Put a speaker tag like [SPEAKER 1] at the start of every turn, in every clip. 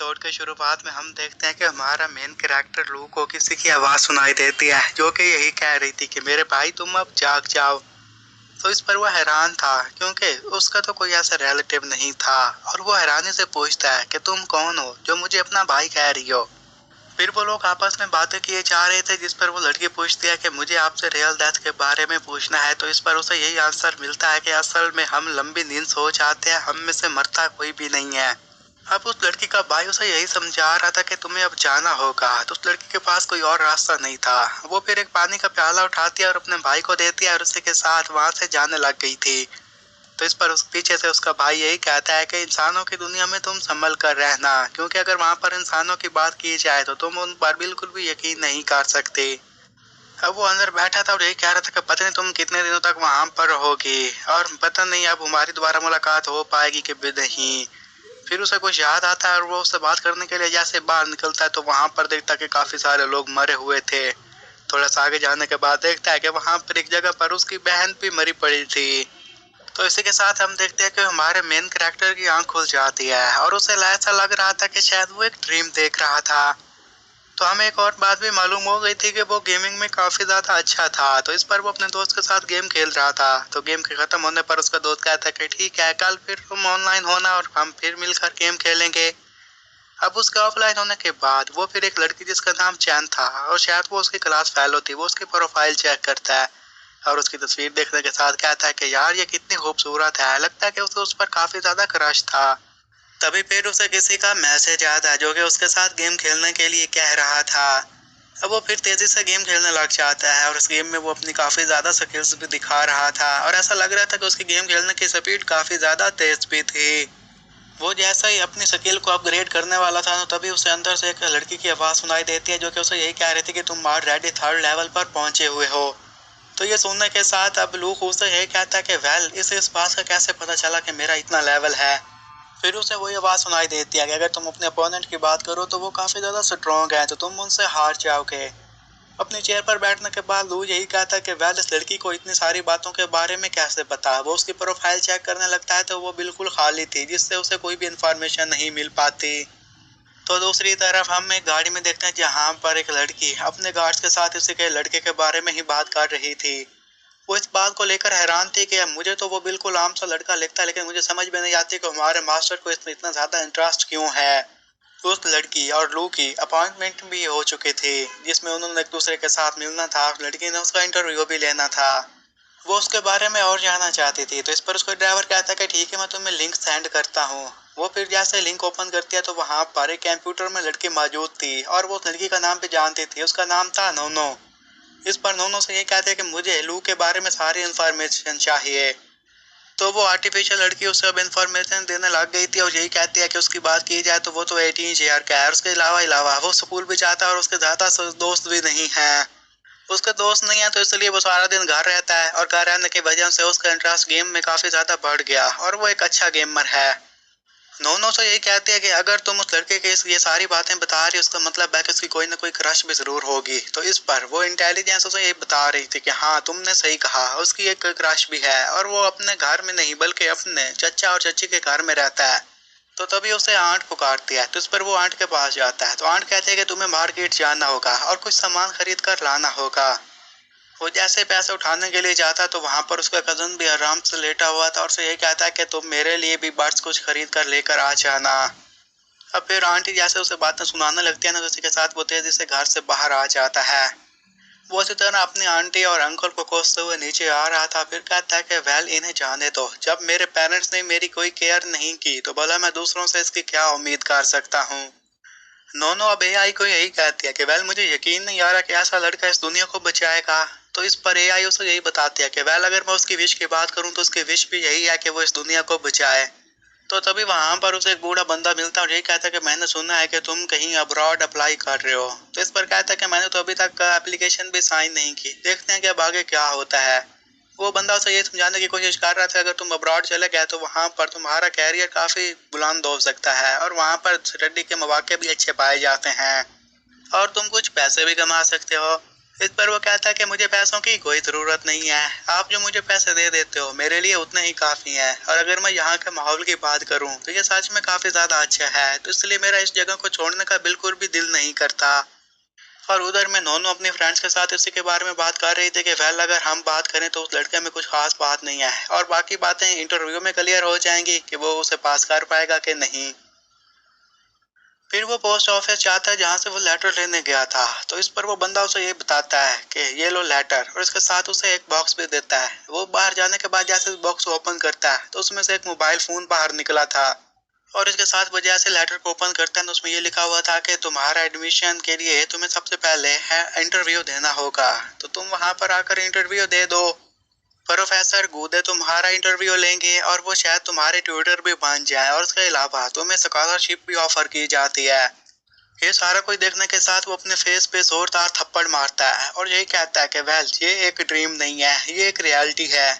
[SPEAKER 1] Episode के शुरुआत में हम देखते हैं कि हमारा मेन कैरेक्टर लू को किसी की आवाज़ सुनाई देती है जो कि यही कह रही थी कि मेरे भाई तुम अब जाग जाओ। तो इस पर वह हैरान था क्योंकि उसका तो कोई ऐसा रिलेटिव नहीं था और वो हैरानी से पूछता है कि तुम कौन हो जो मुझे अपना भाई कह रही हो। फिर वो लोग आपस में बातें किए जा रहे थे जिस पर वो लड़की पूछती है कि मुझे आपसे रियल डेथ के बारे में पूछना है। तो इस पर उसे यही आंसर मिलता है कि असल में हम लंबी नींद सो जाते हैं, हम में से मरता कोई भी नहीं है। अब उस लड़की का भाई उसे यही समझा रहा था कि तुम्हें अब जाना होगा। तो उस लड़की के पास कोई और रास्ता नहीं था। वो फिर एक पानी का प्याला उठाती है और अपने भाई को देती है और उसी के साथ वहां से जाने लग गई थी। तो इस पर उस पीछे से उसका भाई यही कहता है कि इंसानों की दुनिया में तुम संभल कर रहना, क्योंकि अगर वहां पर इंसानों की बात की जाए तो तुम उन पर बिल्कुल भी यकीन नहीं कर सकते। अब वो अंदर बैठा था और यही कह रहा था कि पता नहीं तुम कितने दिनों तक वहां पर रहोगी और पता नहीं अब हमारी दोबारा मुलाकात हो पाएगी कि भी नहीं। फिर उसे कुछ याद आता है और वो उससे बात करने के लिए जैसे बाहर निकलता है तो वहां पर देखता है कि काफी सारे लोग मरे हुए थे। थोड़ा सा आगे जाने के बाद देखता है कि वहां पर एक जगह पर उसकी बहन भी मरी पड़ी थी। तो इसी के साथ हम देखते हैं कि हमारे मेन कैरेक्टर की आंख खुल जाती है और उसे ऐसा लग रहा था कि शायद वो एक ड्रीम देख रहा था। तो हमें एक और बात भी मालूम हो गई थी कि वो गेमिंग में काफी ज्यादा अच्छा था। तो इस पर वो अपने दोस्त के साथ गेम खेल रहा था। तो गेम के खत्म होने पर उसका दोस्त कहता है कि ठीक है कल फिर तुम ऑनलाइन होना और हम फिर मिलकर गेम खेलेंगे। अब उसके ऑफलाइन होने के बाद वो फिर एक लड़की जिसका नाम चैन था और शायद वो उसकी क्लास फेलो थी, वो उसकी प्रोफाइल चेक करता है और उसकी तस्वीर देखने के साथ कहता है कि यार ये कितनी खूबसूरत है। लगता है कि उसे उस पर काफी ज्यादा क्रश था। तभी फिर उसे किसी का मैसेज आता है जो कि उसके साथ गेम खेलने के लिए कह रहा था। अब वो फिर तेजी से गेम खेलने लग जाता है और उस गेम में वो अपनी काफी ज्यादा स्किल्स भी दिखा रहा था और ऐसा लग रहा था कि उसकी गेम खेलने की स्पीड काफी ज्यादा तेज भी थी। वो जैसा ही अपनी स्किल को अपग्रेड करने वाला था तो तभी उसे अंदर से एक लड़की की आवाज सुनाई देती है जो कि उसे यही कह रही थी कि तुम ऑलरेडी 3rd लेवल पर पहुंचे हुए हो। तो ये सुनने के साथ अब लूक उसे यही कहता है कि वेल इसे इस बात का कैसे पता चला कि मेरा इतना लेवल है। फिर उसे वही आवाज सुनाई देती है कि अगर तुम अपने अपोनेंट की बात करो तो वो काफी ज्यादा स्ट्रॉन्ग है तो तुम उनसे हार जाओगे। अपनी चेयर पर बैठने के बाद लू यही कहता है कि वेल इस लड़की को इतनी सारी बातों के बारे में कैसे पता। वो उसकी प्रोफाइल चेक करने लगता है तो वो बिल्कुल खाली थी जिससे उसे कोई भी इंफॉर्मेशन नहीं मिल पाती। तो दूसरी तरफ हम एक गाड़ी में देखते हैं जहाँ पर एक लड़की अपने गार्ड्स के साथ उसी के लड़के के बारे में ही बात कर रही थी। वो इस बात को लेकर हैरान थी कि मुझे तो वो बिल्कुल आम सा लड़का लगता है लेकिन मुझे समझ में नहीं आती कि हमारे मास्टर को इसमें इतना ज्यादा इंटरेस्ट क्यों है। उस लड़की और लू की अपॉइंटमेंट भी हो चुकी थी जिसमें उन्होंने एक दूसरे के साथ मिलना था। लड़की ने उसका इंटरव्यू भी लेना था। वो उसके बारे में और जानना चाहती थी। तो इस पर उसका ड्राइवर कहता है कि ठीक है मैं तुम्हें लिंक सेंड करता हूँ। वो फिर जैसे लिंक ओपन करती है तो वहां पर एक कंप्यूटर में लड़की मौजूद थी और वो उस लड़की का नाम भी जानती थी। उसका नाम था नोनो। इस पर नोनो से ये कहते हैं कि मुझे लू के बारे में सारी इंफॉर्मेशन चाहिए। तो वो आर्टिफिशियल लड़की उसे अब इंफॉर्मेशन देने लग गई थी और यही कहती है कि उसकी बात की जाए तो वो तो 18 ईयर का है। उसके अलावा वो स्कूल भी जाता है और उसके ज्यादा दोस्त भी नहीं है। उसके दोस्त नहीं है तो इसलिए वो सारा दिन घर रहता है और घर रहने की वजह से उसका इंटरेस्ट गेम में काफी ज्यादा बढ़ गया और वो एक अच्छा गेमर है। नोनो से यही कहते हैं कि अगर तुम उस लड़के के ये सारी बातें बता रही हो उसका मतलब है कि उसकी कोई ना कोई क्रश भी जरूर होगी। तो इस पर वो इंटेलिजेंस उसे यही बता रही थी कि हाँ तुमने सही कहा, उसकी एक क्रश भी है और वो अपने घर में नहीं बल्कि अपने चचा और चची के घर में रहता है। तो तभी उसे आंट पुकारती है। तो इस पर वो आंट के पास जाता है तो आंट कहते हैं कि तुम्हें मार्केट जाना होगा और कुछ सामान खरीद कर लाना होगा। वो जैसे पैसे उठाने के लिए जाता है तो वहां पर उसका कजन भी आराम से लेटा हुआ था और उसे यही कहता है कि तुम मेरे लिए भी बर्ड्स कुछ खरीद कर लेकर आ जाना। अब फिर आंटी जैसे उसे बातें सुनाने लगती है ना उसी के साथ वो तेजी से घर से बाहर आ जाता है। वो इसी तरह अपनी आंटी और अंकल को कोसते हुए नीचे आ रहा था। फिर कहता है कि वेल इन्हें जाने दो, जब मेरे पेरेंट्स ने मेरी कोई केयर नहीं की तो भला मैं दूसरों से इसकी क्या उम्मीद कर सकता हूँ। नोनो अब एआई को यही कहती है कि वेल मुझे यकीन नहीं आ रहा कि ऐसा लड़का इस दुनिया को बचाएगा। तो इस पर एआई उसे यही बताती है कि वेल अगर मैं उसकी विश की बात करूं तो उसकी विश भी यही है कि वो इस दुनिया को बचाए। तो तभी वहां पर उसे एक बूढ़ा बंदा मिलता है और यही कहता है कि मैंने सुना है कि तुम कहीं अब्रॉड अप्लाई कर रहे हो। तो इस पर कहता है कि मैंने तो अभी तक एप्लीकेशन भी साइन नहीं की, देखते हैं कि अब आगे क्या होता है। वो बंदा उसे ये समझाने की कोशिश कर रहा था अगर तुम अब्रॉड चले गए तो वहां पर तुम्हारा कैरियर काफी बुलंद हो सकता है और वहां पर स्टडी के मौके भी अच्छे पाए जाते हैं और तुम कुछ पैसे भी कमा सकते हो। इस पर वो कहता है कि मुझे पैसों की कोई ज़रूरत नहीं है, आप जो मुझे पैसे दे देते हो मेरे लिए उतने ही काफ़ी हैं, और अगर मैं यहाँ के माहौल की बात करूँ तो ये सच में काफ़ी ज़्यादा अच्छा है, तो इसलिए मेरा इस जगह को छोड़ने का बिल्कुल भी दिल नहीं करता। और उधर मैं दोनों अपने फ्रेंड्स के साथ इसी के बारे में बात कर रही थी कि वेल अगर हम बात करें तो उस लड़के में कुछ खास बात नहीं है, और बाकी बातें इंटरव्यू में क्लियर हो जाएंगी कि वो उसे पास कर पाएगा कि नहीं। फिर वो पोस्ट ऑफिस जाता है जहाँ से वो लेटर लेने गया था, तो इस पर वो बंदा उसे ये बताता है कि ये लो लेटर, और इसके साथ उसे एक बॉक्स भी देता है। वो बाहर जाने के बाद जैसे बॉक्स ओपन करता है तो उसमें से एक मोबाइल फोन बाहर निकला था, और इसके साथ वो जैसे लेटर को ओपन करता है तो उसमें ये लिखा हुआ था कि तुम्हारा एडमिशन के लिए तुम्हें सबसे पहले है इंटरव्यू देना होगा, तो तुम वहां पर आकर इंटरव्यू दे दो। प्रोफेसर गूदे तुम्हारा इंटरव्यू लेंगे और वो शायद तुम्हारे ट्यूटर भी बन जाए, और इसके अलावा तुम्हें स्कॉलरशिप भी ऑफर की जाती है। ये सारा कुछ देखने के साथ वो अपने फेस पे जोरदार थप्पड़ मारता है और यही कहता है कि वेल ये एक ड्रीम नहीं है, ये एक रियलिटी है।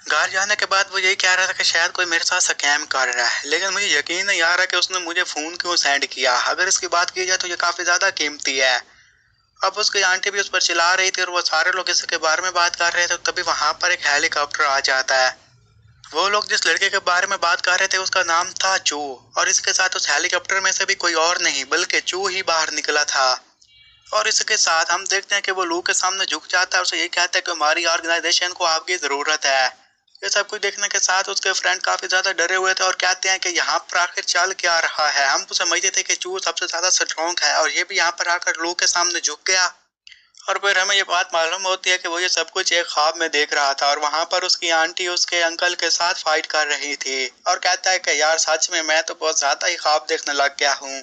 [SPEAKER 1] घर जाने के बाद वो यही कह रहा था कि शायद कोई मेरे साथ स्कैम कर रहा है, लेकिन मुझे यकीन नहीं आ रहा कि उसने मुझे फोन क्यों सेंड किया। अगर इसकी बात की जाए तो ये काफी ज्यादा कीमती है। अब उसकी आंटी भी उस पर चिल्ला रही थी और वो सारे लोग इसके बारे में बात कर रहे थे, तभी वहां पर एक हेलीकॉप्टर आ जाता है। वो लोग जिस लड़के के बारे में बात कर रहे थे उसका नाम था चू, और इसके साथ उस हेलीकॉप्टर में से भी कोई और नहीं बल्कि चू ही बाहर निकला था। और इसके साथ हम देखते हैं कि वो लू के सामने झुक जाता है और उसे ये कहता है कि हमारी ऑर्गेनाइजेशन को आपकी जरूरत है। ये सब कुछ देखने के साथ उसके फ्रेंड काफी ज्यादा डरे हुए थे और कहते हैं कि यहाँ पर आखिर चल क्या रहा है। हम तो समझते थे कि चू सबसे ज्यादा स्ट्रॉन्ग है और ये भी यहाँ पर आकर लू के सामने झुक गया। और फिर हमें ये बात मालूम होती है कि वो ये सब कुछ एक ख्वाब में देख रहा था, और वहां पर उसकी आंटी उसके अंकल के साथ फाइट कर रही थी, और कहता है कि यार सच में मैं तो बहुत ज्यादा ही ख्वाब देखने लग गया हूँ।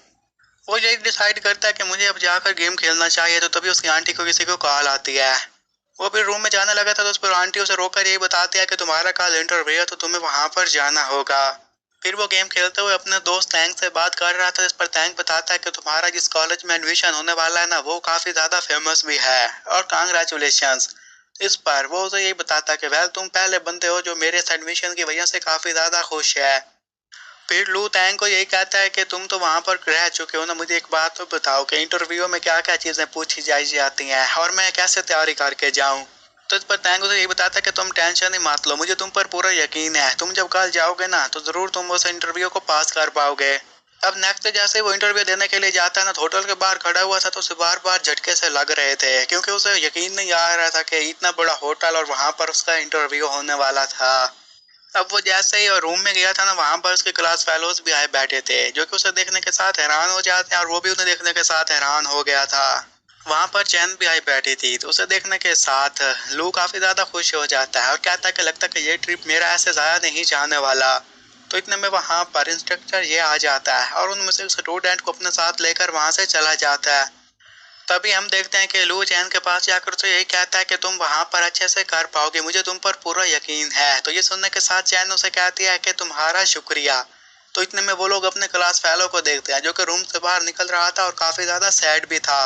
[SPEAKER 1] वो यही डिसाइड करता है कि मुझे अब जाकर गेम खेलना चाहिए, तो तभी उसकी आंटी को किसी को कॉल आती है। वो फिर रूम में जाने लगा था तो उस पर आंटी उसे रोककर यही बताती है कि तुम्हारा कल इंटरव्यू है तो तुम्हें वहां पर जाना होगा। फिर वो गेम खेलते हुए अपने दोस्त टैंक से बात कर रहा था, इस पर टैंक बताता है कि तुम्हारा जिस कॉलेज में एडमिशन होने वाला है ना वो काफी ज्यादा फेमस भी है, और कांग्रेचुलेशंस। इस पर वो उसे यही बताता है कि वेल तुम पहले बंदे हो जो मेरे इस एडमिशन की वजह से काफी ज्यादा खुश है। फिर लू तैंग को यही कहता है कि तुम तो वहां पर रह चुके हो ना, मुझे एक बात तो बताओ कि इंटरव्यू में क्या क्या चीजें पूछी जाती हैं और मैं कैसे तैयारी करके जाऊं। तो इस पर तैंग उसे यही बताता है कि तुम टेंशन ही मत लो, मुझे तुम पर पूरा यकीन है, तुम जब कल जाओगे ना तो जरूर तुम उस इंटरव्यू को पास कर पाओगे। अब नेक्स्ट जैसे वो इंटरव्यू देने के लिए जाता है ना, तो होटल के बाहर खड़ा हुआ था तो उसे बार बार झटके से लग रहे थे, क्योंकि उसे यकीन नहीं आ रहा था कि इतना बड़ा होटल और वहां पर उसका इंटरव्यू होने वाला था। अब वो जैसे ही रूम में गया था ना, वहां पर उसके क्लास फेलोज भी आए बैठे थे जो कि उसे देखने के साथ हैरान हो जाते हैं, और वो भी उन्हें देखने के साथ हैरान हो गया था। वहां पर चैन भी आई बैठी थी, तो उसे देखने के साथ लू काफी ज्यादा खुश हो जाता है और कहता है कि लगता है कि ये ट्रिप मेरा ऐसे जाया नहीं जाने वाला। तो इतने में वहां पर इंस्ट्रक्टर ये आ जाता है और उनमें से स्टूडेंट को अपने साथ लेकर वहां से चला जाता है। तभी हम देखते हैं कि लू चैन के पास जाकर तो यही कहता है कि तुम वहां पर अच्छे से कर पाओगे, मुझे तुम पर पूरा यकीन है। तो ये सुनने के साथ चैन उसे कहती है कि तुम्हारा शुक्रिया। तो इतने में वो लोग अपने क्लास फेलो को देखते हैं जो कि रूम से बाहर निकल रहा था और काफी ज्यादा सैड भी था।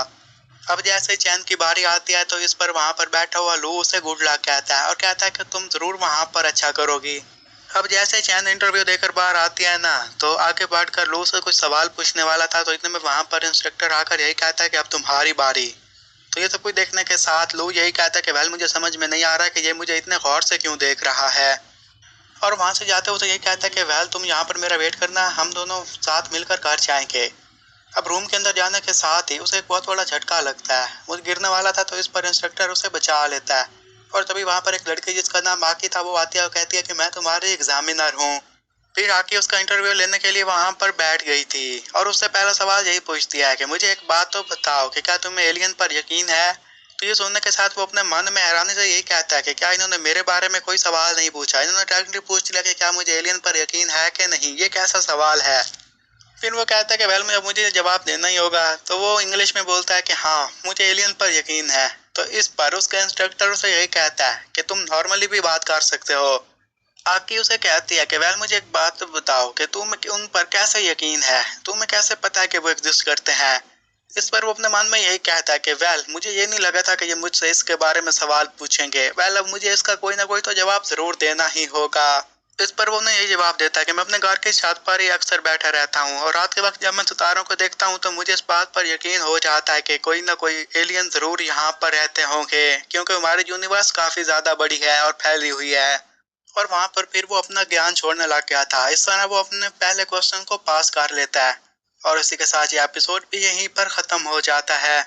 [SPEAKER 1] अब जैसे चैन की बारी आती है तो इस पर वहां पर बैठा हुआ लू उसे गुड लक कहता है और कहता है कि तुम जरूर वहां पर अच्छा करोगी। अब जैसे चैन इंटरव्यू देकर बाहर आती है ना, तो आगे बढ़कर लू से कुछ सवाल पूछने वाला था, तो इतने में वहां पर इंस्ट्रक्टर आकर यही कहता है कि अब तुम्हारी बारी। तो ये सब कुछ देखने के साथ लू यही कहता है कि वेल मुझे समझ में नहीं आ रहा कि ये मुझे इतने गौर से क्यों देख रहा है। और वहां से जाते हुए तो यही कहता है कि वेल तुम यहाँ पर मेरा वेट करना, हम दोनों साथ मिलकर घर जाएंगे। अब रूम के अंदर जाने के साथ ही उसे एक बहुत बड़ा झटका लगता है, वो गिरने वाला था, तो इस पर इंस्ट्रक्टर उसे बचा लेता है। और तभी वहां पर एक लड़की जिसका नाम आकी था वो आती है और कहती है कि मैं तुम्हारी एग्जामिनर हूँ। फिर आकी उसका इंटरव्यू लेने के लिए वहां पर बैठ गई थी और उससे पहला सवाल यही पूछती है कि मुझे एक बात तो बताओ कि क्या तुम्हें एलियन पर यकीन है। तो ये सुनने के साथ वो अपने मन में हैरानी से यही कहता है कि क्या इन्होंने मेरे बारे में कोई सवाल नहीं पूछा, इन्होंने डायरेक्टली पूछ लिया कि क्या मुझे एलियन पर यकीन है कि नहीं, ये कैसा सवाल है। फिर वो कहता है कि वेल मुझे जवाब देना ही होगा, तो वो इंग्लिश में बोलता है कि हाँ मुझे एलियन पर यकीन है। तो इस पर उसका इंस्ट्रक्टर उसे यही कहता है कि तुम नॉर्मली भी बात कर सकते हो। आकी उसे कहती है कि वेल मुझे एक बात तो बताओ कि तुम्हें उन पर कैसे यकीन है, तुम्हें कैसे पता है कि वो एग्जिस्ट करते हैं। इस पर वो अपने मन में यही कहता है कि वेल मुझे ये नहीं लगा था कि ये मुझसे इसके बारे में सवाल पूछेंगे, वेल अब मुझे इसका कोई ना कोई तो जवाब जरूर देना ही होगा। इस पर वो उन्हें यही जवाब देता है कि मैं अपने घर की छत पर ही अक्सर बैठा रहता हूँ और रात के वक्त जब मैं सितारों को देखता हूँ तो मुझे इस बात पर यकीन हो जाता है कि कोई ना कोई एलियन जरूर यहाँ पर रहते होंगे, क्योंकि हमारी यूनिवर्स काफी ज्यादा बड़ी है और फैली हुई है। और वहां पर फिर वो अपना ज्ञान छोड़ने लग गया था। इस तरह वो अपने पहले क्वेश्चन को पास कर लेता है। और इसी के साथ ये एपिसोड भी यहीं पर खत्म हो जाता है।